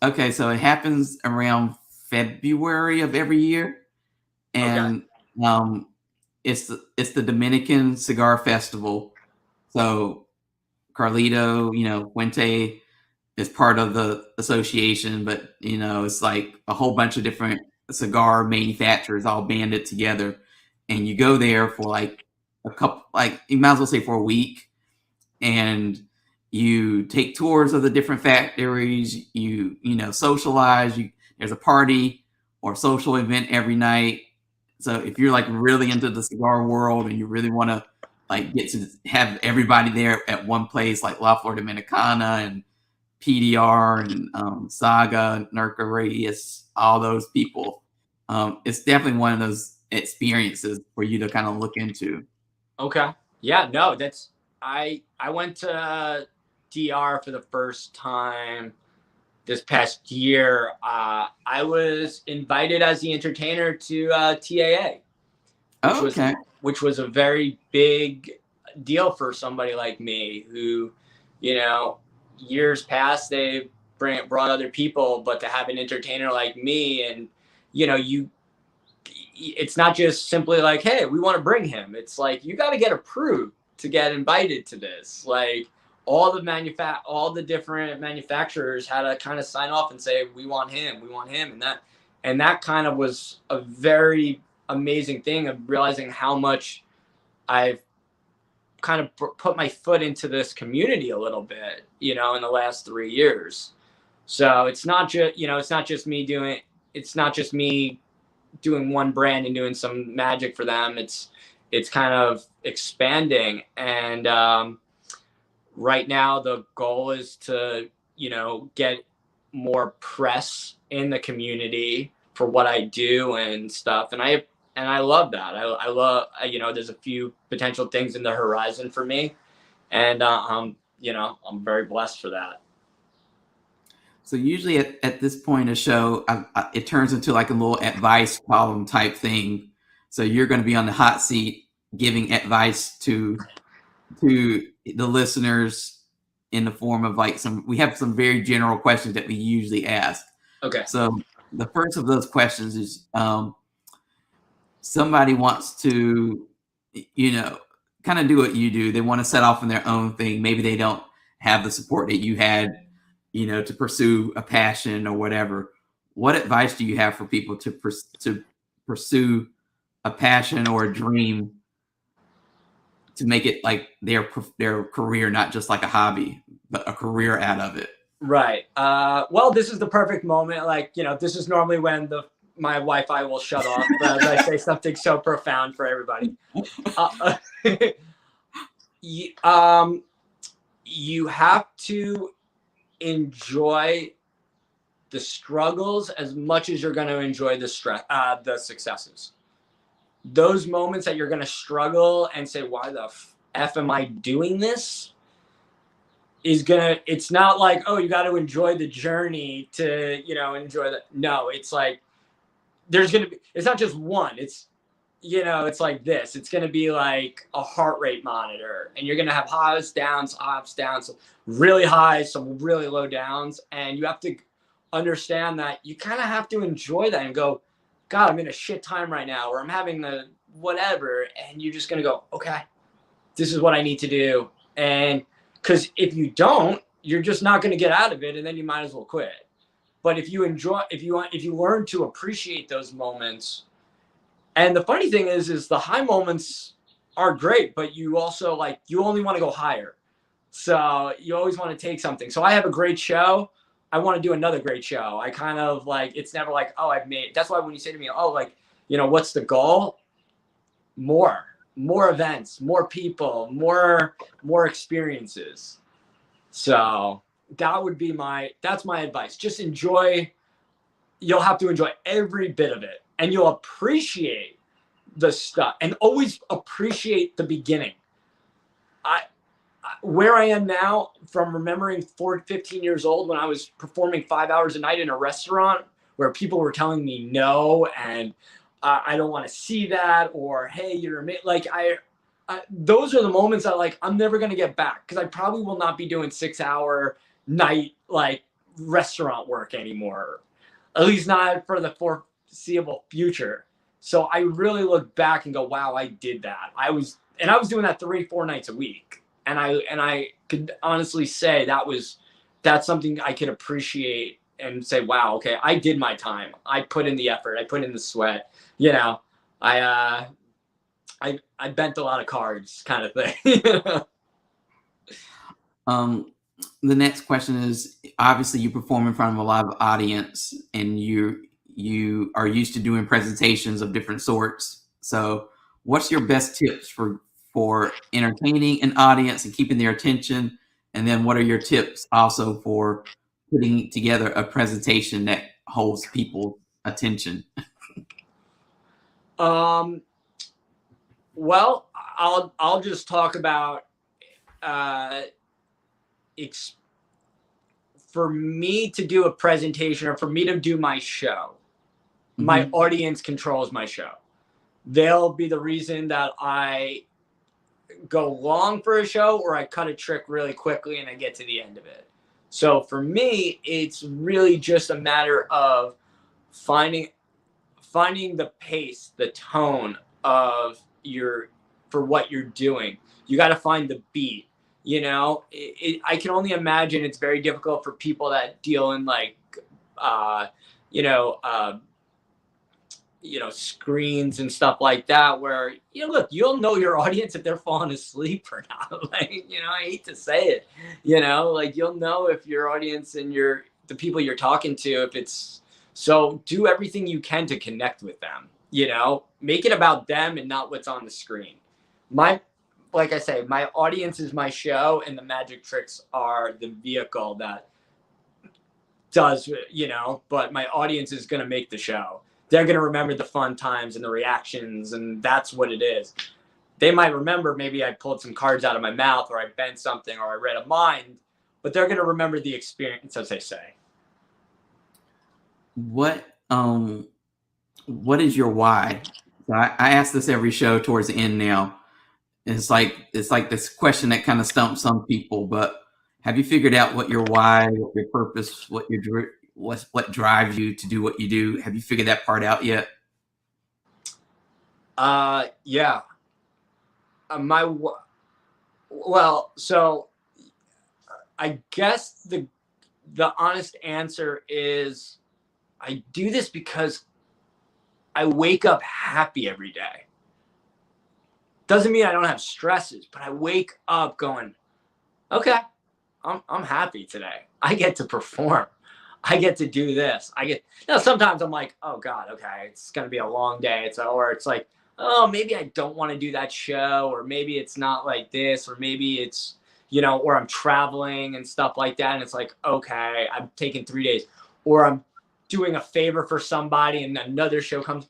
Okay, so it happens around February of every year, Okay. and it's the Dominican Cigar Festival. So Carlito, Fuente is part of the association, but it's like a whole bunch of different cigar manufacturers all banded together, and you go there for like a couple, like you might as well say for a week, and you take tours of the different factories. Socialize. There's a party or social event every night. So if you're like really into the cigar world and you really want to like get to have everybody there at one place, like La Flor Dominicana and PDR and Saga, Nurka Radius, all those people. It's definitely one of those experiences for you to kind of look into. Okay. Yeah. No, that's I went to DR for the first time this past year. I was invited as the entertainer to TAA, which Oh, was okay. which was a very big deal for somebody like me who, you know, years past they brought other people, but to have an entertainer like me, and you it's not just simply like, hey, we want to bring him. It's like you got to get approved to get invited to this. Like all the different manufacturers had to kind of sign off and say, we want him, and that kind of was a very amazing thing of realizing how much I've kind of put my foot into this community a little bit, in the last 3 years. So it's not just me doing one brand and doing some magic for them. It's kind of expanding, and right now the goal is to get more press in the community for what I do and stuff, and I love that. I love, there's a few potential things in the horizon for me, and I'm very blessed for that. So usually at this point of the show, it turns into like a little advice column type thing. So you're going to be on the hot seat giving advice to the listeners in the form of like we have some very general questions that we usually ask. Okay. So the first of those questions is somebody wants to, you know, kind of do what you do. They want to set off on their own thing. Maybe they don't have the support that you had, to pursue a passion or whatever. What advice do you have for people to pursue a passion or a dream to make it like their career, not just like a hobby, but a career out of it? Right. Well, this is the perfect moment. Like, this is normally when my Wi-Fi will shut off as I say something so profound for everybody. You have to enjoy the struggles as much as you're going to enjoy the successes. Those moments that you're going to struggle and say, why the F am I doing this? It's not like, oh, you got to enjoy the journey to, enjoy that. No, it's like, it's not just one. It's like this. It's going to be like a heart rate monitor, and you're going to have highs, downs, ups, downs, really highs, some really low downs. And you have to understand that you kind of have to enjoy that and go, God, I'm in a shit time right now, or I'm having the whatever. And you're just going to go, okay, this is what I need to do. And because if you don't, you're just not going to get out of it. And then you might as well quit. But if you learn to appreciate those moments, and the funny thing is the high moments are great, but you also you only want to go higher. So you always want to take something. So I have a great show. I want to do another great show. I kind of it's never like, oh, that's why when you say to me, oh, what's the goal? More events, more people, more experiences. So that's my advice. Just enjoy. You'll have to enjoy every bit of it, and you'll appreciate the stuff, and always appreciate the beginning. Where I am now, from remembering 15 years old when I was performing 5 hours a night in a restaurant where people were telling me no, and I don't want to see that, or hey, you're like those are the moments that like I'm never gonna get back, because I probably will not be doing 6-hour night like restaurant work anymore, at least not for the foreseeable future. So I really look back and go, wow, I did that. I was doing that 3-4 nights a week. And I could honestly say that's something I could appreciate and say, wow, okay, I did my time. I put in the effort. I put in the sweat. You know, I bent a lot of cards, kind of thing. The next question is, obviously you perform in front of a live audience, and you are used to doing presentations of different sorts. So what's your best tips for entertaining an audience and keeping their attention? And then what are your tips also for putting together a presentation that holds people's attention? Well, I'll just talk about for me to do a presentation, or for me to do my show, my audience controls my show. They'll be the reason that I go long for a show, or I cut a trick really quickly and I get to the end of it. So for me, it's really just a matter of finding the pace, the tone of for what you're doing. You got to find the beat. You know, I can only imagine it's very difficult for people that deal in like, screens and stuff like that, where, look, you'll know your audience if they're falling asleep or not. Like, I hate to say it, like you'll know if your audience and the people you're talking to, if it's, so do everything you can to connect with them, make it about them and not what's on the screen. Like I say, my audience is my show, and the magic tricks are the vehicle that does, but my audience is going to make the show. They're going to remember the fun times and the reactions, and that's what it is. They might remember maybe I pulled some cards out of my mouth, or I bent something, or I read a mind, but they're going to remember the experience, as they say. What is your why? I ask this every show towards the end now. It's like this question that kind of stumps some people, but have you figured out what your why, what your purpose, what drives you to do what you do? Have you figured that part out yet? Yeah. So I guess the honest answer is I do this because I wake up happy every day. Doesn't mean I don't have stresses, but I wake up going, okay, I'm happy today. I get to perform. I get to do this. Sometimes I'm like, oh God, okay, it's going to be a long day. Or it's like, oh, maybe I don't want to do that show, or maybe it's not like this, or maybe it's, or I'm traveling and stuff like that. And it's like, okay, I'm taking 3 days, or I'm doing a favor for somebody and another show comes.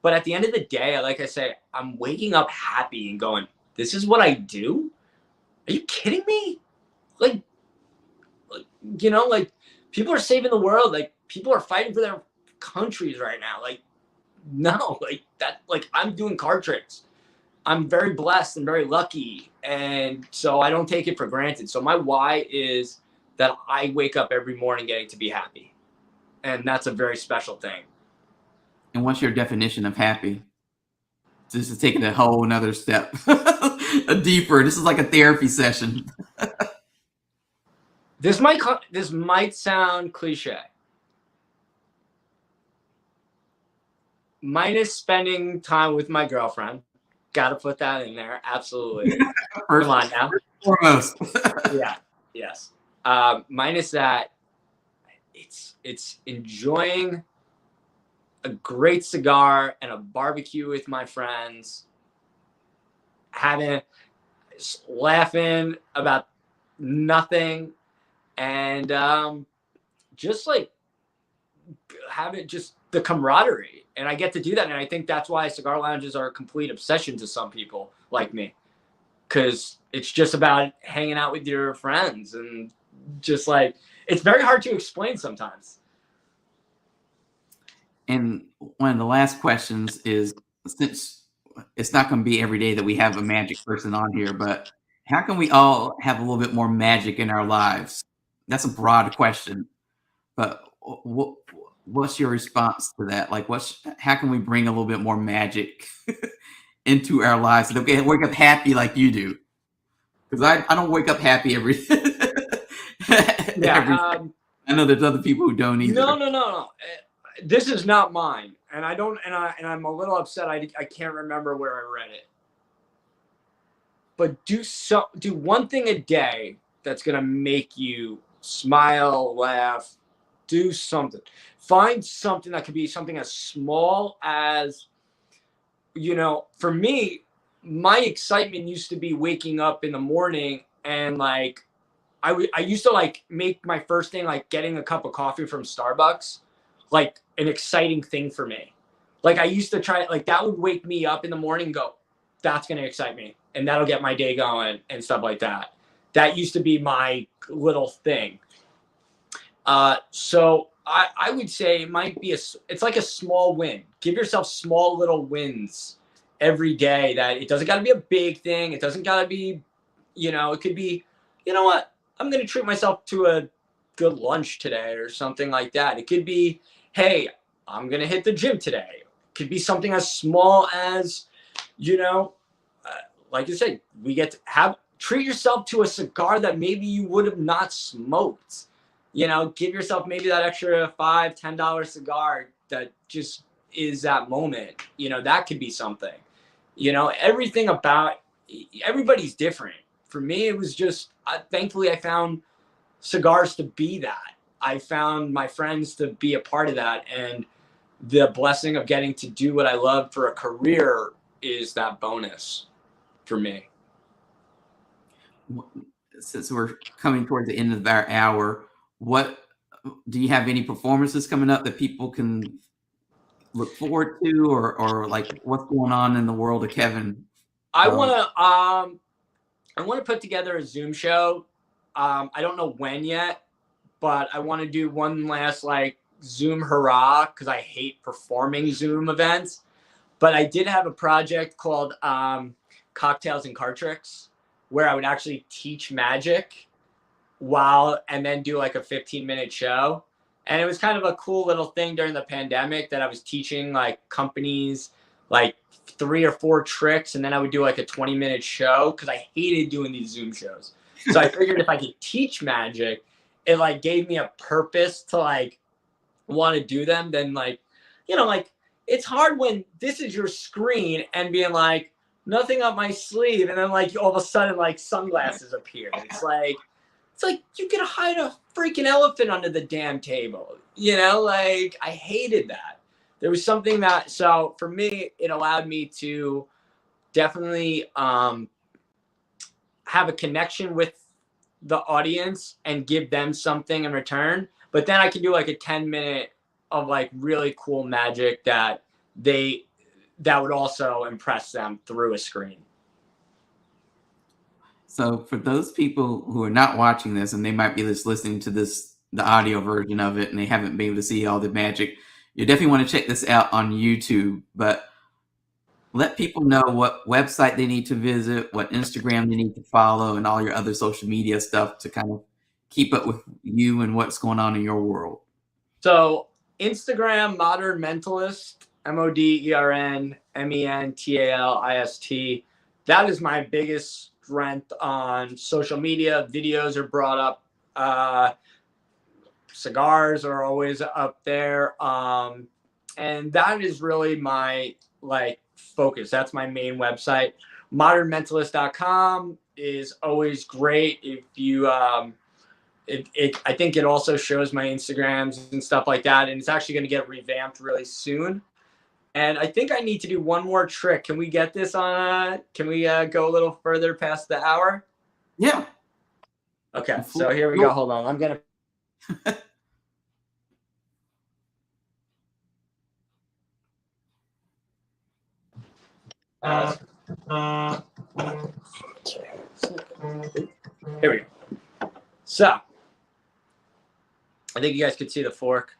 But at the end of the day, like I say, I'm waking up happy and going, this is what I do? Are you kidding me? Like people are saving the world. Like, people are fighting for their countries right now. Like, no, like that, like I'm doing card tricks. I'm very blessed and very lucky. And so I don't take it for granted. So my why is that I wake up every morning getting to be happy. And that's a very special thing. And what's your definition of happy? This is taking a whole another step, a deeper. This is like a therapy session. This might sound cliche. Minus spending time with my girlfriend. Got to put that in there. Absolutely. Come on now. Foremost. Yeah. Yes. Minus that, it's enjoying a great cigar and a barbecue with my friends, laughing about nothing, and just like having just the camaraderie. And I get to do that, and I think that's why cigar lounges are a complete obsession to some people like me, because it's just about hanging out with your friends, and just like, it's very hard to explain sometimes. And one of the last questions is, since it's not going to be every day that we have a magic person on here, but how can we all have a little bit more magic in our lives? That's a broad question, but what's your response to that? Like, how can we bring a little bit more magic into our lives so that we can wake up happy like you do? Because I don't wake up happy every every. Yeah. I know there's other people who don't either. No. This is not mine, and I don't, and I'm a little upset. I can't remember where I read it. But do one thing a day that's gonna make you smile, laugh, do something. Find something that could be something as small as, for me, my excitement used to be waking up in the morning and like I used to like make my first thing like getting a cup of coffee from Starbucks like an exciting thing for me. Like I used to try like that would wake me up in the morning and go, that's gonna excite me. And that'll get my day going and stuff like that. That used to be my little thing. So I would say it might be it's like a small win. Give yourself small little wins every day that it doesn't got to be a big thing. It doesn't got to be, it could be, you know what? I'm going to treat myself to a good lunch today or something like that. It could be, hey, I'm going to hit the gym today. It could be something as small as, like I said, we get to treat yourself to a cigar that maybe you would have not smoked. Give yourself maybe that extra $5-10 cigar that just is that moment. That could be something. Everything about everybody's different. For me, it was just thankfully I found cigars to be that. I found my friends to be a part of that, and the blessing of getting to do what I love for a career is that bonus for me. Since we're coming towards the end of our hour, what do you have any performances coming up that people can look forward to, or like what's going on in the world of Kevin? I want to put together a Zoom show. I don't know when yet, but I want to do one last like Zoom hurrah because I hate performing Zoom events. But I did have a project called Cocktails and Card Tricks where I would actually teach magic and then do like a 15-minute show. And it was kind of a cool little thing during the pandemic that I was teaching like companies like 3 or 4 tricks, and then I would do like a 20-minute show because I hated doing these Zoom shows. So I figured if I could teach magic, it like gave me a purpose to like want to do them. Then like, like it's hard when this is your screen and being like nothing up my sleeve, and then like all of a sudden like sunglasses appear. It's like you could hide a freaking elephant under the damn table. Like I hated that. There was something so for me, it allowed me to definitely have a connection with the audience and give them something in return. But then I can do like a 10-minute of like really cool magic that would also impress them through a screen. So for those people who are not watching this and they might be just listening to the audio version of it, and they haven't been able to see all the magic, you definitely want to check this out on YouTube. But let people know what website they need to visit, what Instagram they need to follow, and all your other social media stuff to kind of keep up with you and what's going on in your world. So Instagram, Modern Mentalist, MODERNMENTALIST. That is my biggest strength on social media. Videos are brought up. Cigars are always up there. And that is really my like focus. That's my main website. Modernmentalist.com is always great. If you I think it also shows my Instagrams and stuff like that. And it's actually going to get revamped really soon. And I think I need to do one more trick. Can we get this on? Can we go a little further past the hour? Yeah. Okay. So here we go. Hold on. I'm going to. Here we go. So, I think you guys could see the fork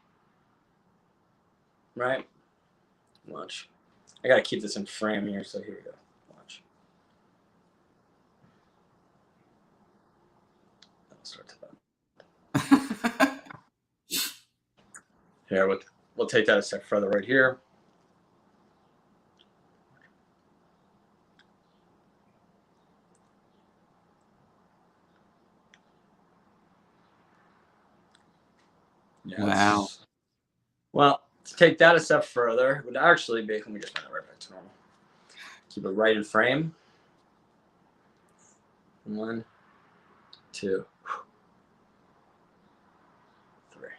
right? Watch. I gotta keep this in frame here, so here we go. Watch. I'll start to that. Here, we'll take that a step further right here. Yes. Wow. Well, to take that a step further, it would actually be, let me just bring it right back to normal. Keep it right in frame. 1, 2, 3.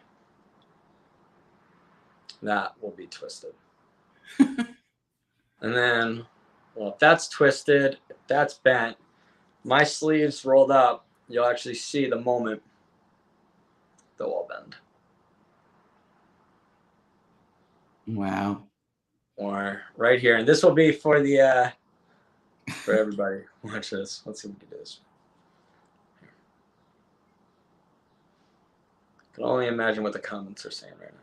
That will be twisted. And then, well, if that's twisted, if that's bent, my sleeves rolled up, you'll actually see the moment they'll all bend. Wow. Or right here, and this will be for the for everybody. Watch this. Let's see if we can do this. I can only imagine what the comments are saying right now.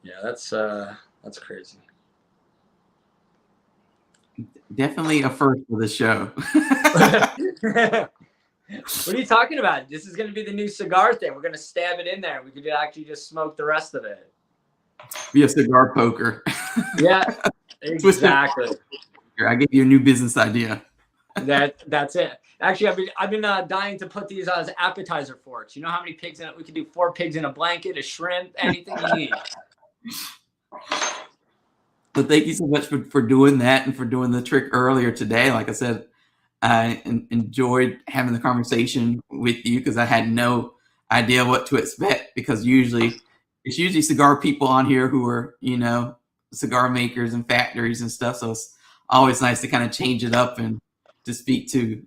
Yeah, that's crazy. Definitely a first for the show. What are you talking about? This is going to be the new cigar thing. We're going to stab it in there. We could actually just smoke the rest of it. Be a cigar poker. Yeah, exactly. I gave you a new business idea. That's it. Actually, I've been dying to put these as appetizer forks. You know how many pigs in it? We could do 4 pigs in a blanket, a shrimp, anything you need. So thank you so much for doing that and for doing the trick earlier today. Like I said, I enjoyed having the conversation with you because I had no idea what to expect, because it's usually cigar people on here who are, cigar makers and factories and stuff. So it's always nice to kind of change it up and to speak to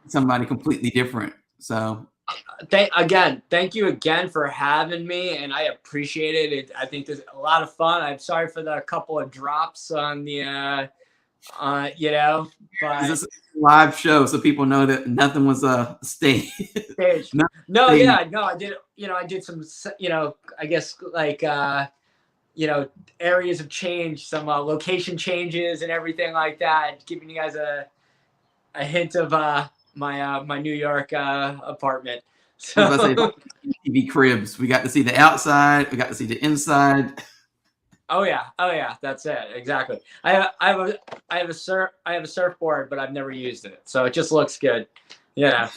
somebody completely different. So Thank you again for having me, and I appreciate it. I think there's a lot of fun. I'm sorry for the couple of drops on the but this is a live show, so people know that nothing was staged. No, I did. I did some. I guess like areas of change, some location changes and everything like that, giving you guys a hint of my New York apartment. So As I say, TV cribs. We got to see the outside. We got to see the inside. Oh yeah, that's it. Exactly. I have a surfboard, but I've never used it, so it just looks good. Yeah.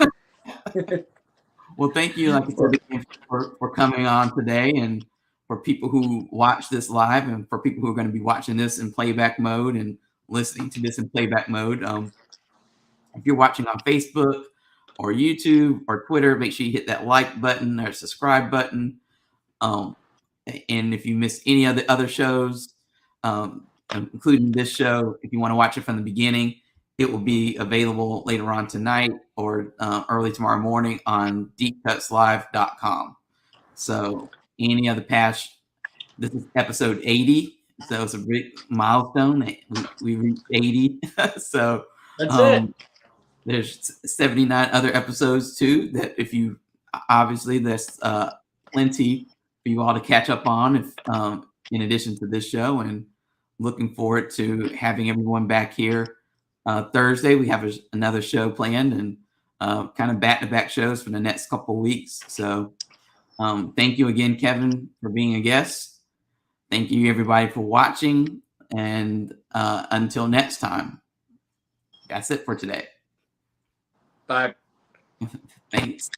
Well, thank you, like I said, for coming on today, and for people who watch this live, and for people who are going to be watching this in playback mode and listening to this in playback mode. If you're watching on Facebook or YouTube or Twitter, make sure you hit that like button or subscribe button. And if you miss any of the other shows, including this show, if you want to watch it from the beginning, it will be available later on tonight or early tomorrow morning on deepcutslive.com. So any other past, this is episode 80. So it's a big milestone. We reached 80. So That's it. There's 79 other episodes too, that if you, obviously there's plenty for you all to catch up on, if in addition to this show. And looking forward to having everyone back here Thursday. We have another show planned, and kind of back-to-back shows for the next couple of weeks. So thank you again, Kevin, for being a guest. Thank you, everybody, for watching. And until next time, that's it for today. Bye. Thanks.